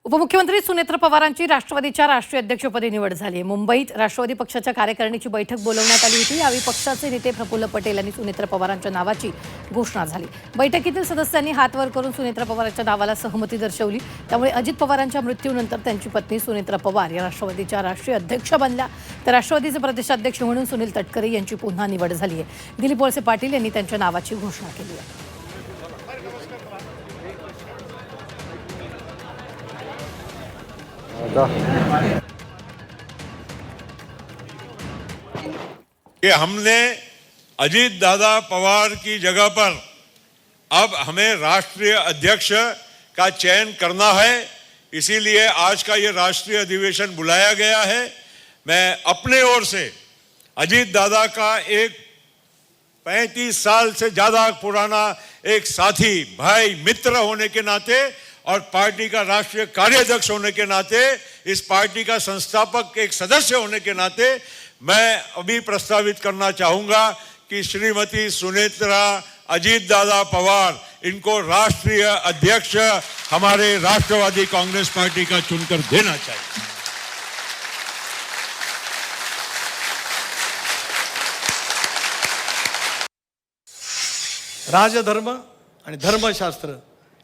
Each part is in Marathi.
उपमुख्यमंत्री सुनेत्र पवारांची राष्ट्रवादीच्या राष्ट्रीय अध्यक्षपदी निवड झाली आहे। मुंबईत राष्ट्रवादी पक्षाच्या कार्यकारिणीची बैठक बोलवण्यात आली होती। यावेळी पक्षाचे नेते प्रफुल्ल पटेल यांनी सुनेत्र पवारांच्या नावाची घोषणा झाली। बैठकीतील सदस्यांनी हात वर करून सुनेत्र पवारांच्या नावाला सहमती दर्शवली। त्यामुळे अजित पवारांच्या मृत्यूनंतर त्यांची पत्नी सुनेत्र पवार या राष्ट्रवादीच्या राष्ट्रीय अध्यक्ष बनल्या। तर राष्ट्रवादीचे प्रदेशाध्यक्ष म्हणून सुनील तटकरे यांची पुन्हा निवड झाली आहे। दिलीप वळसे पाटील यांनी त्यांच्या नावाची घोषणा केली आहे। कि हमने अजीत दादा पवार की जगह पर अब हमें राष्ट्रीय अध्यक्ष का चयन करना है। इसीलिए आज का ये राष्ट्रीय अधिवेशन बुलाया गया है। मैं अपने ओर से अजीत दादा का एक 35 साल से ज़्यादा पुराना एक साथी, भाई, मित्र होने के नाते और पार्टी का राष्ट्रीय कार्याध्यक्ष होने के नाते, इस पार्टी का संस्थापक एक सदस्य होने के नाते मैं अभी प्रस्तावित करना चाहूँगा कि श्रीमती सुनेत्रा अजीत दादा पवार इनको राष्ट्रीय अध्यक्ष हमारे राष्ट्रवादी कांग्रेस पार्टी का चुनकर देना चाहिए। राजधर्म आणि धर्मशास्त्र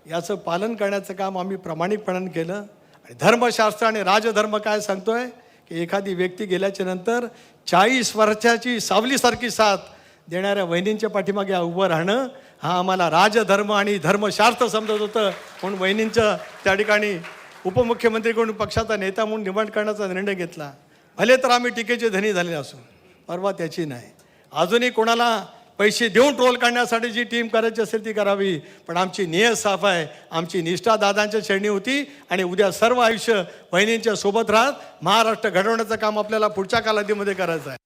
याचं पालन करण्याचं काम आम्ही प्रामाणिकपणाने केलं। आणि धर्मशास्त्र आणि राजधर्म काय सांगतोय की एखादी व्यक्ती गेल्याच्या नंतर 40 वर्षाची सावलीसारखी साथ देणाऱ्या वहिनींच्या पाठीमागे उभं राहणं हा आम्हाला राजधर्म आणि धर्मशास्त्र समजत होतं। म्हणून वहिनींचं त्या ठिकाणी उपमुख्यमंत्रीकडून पक्षाचा नेता म्हणून निवड करण्याचा निर्णय घेतला। भले तर आम्ही टीकेचे धनी झाले असू, परवा त्याची नाही। अजूनही कोणाला पैसे देऊन ट्रोल करण्यासाठी जी टीम करायची असेल ती करावी, पण आमची नियत साफ आहे। आमची निष्ठा दादांच्या चरणी होती आणि उद्या सर्व आयुष्य बहिणींच्या सोबत राहत महाराष्ट्र घडवण्याचं काम आपल्याला पुढच्या कालावधीमध्ये करायचं आहे।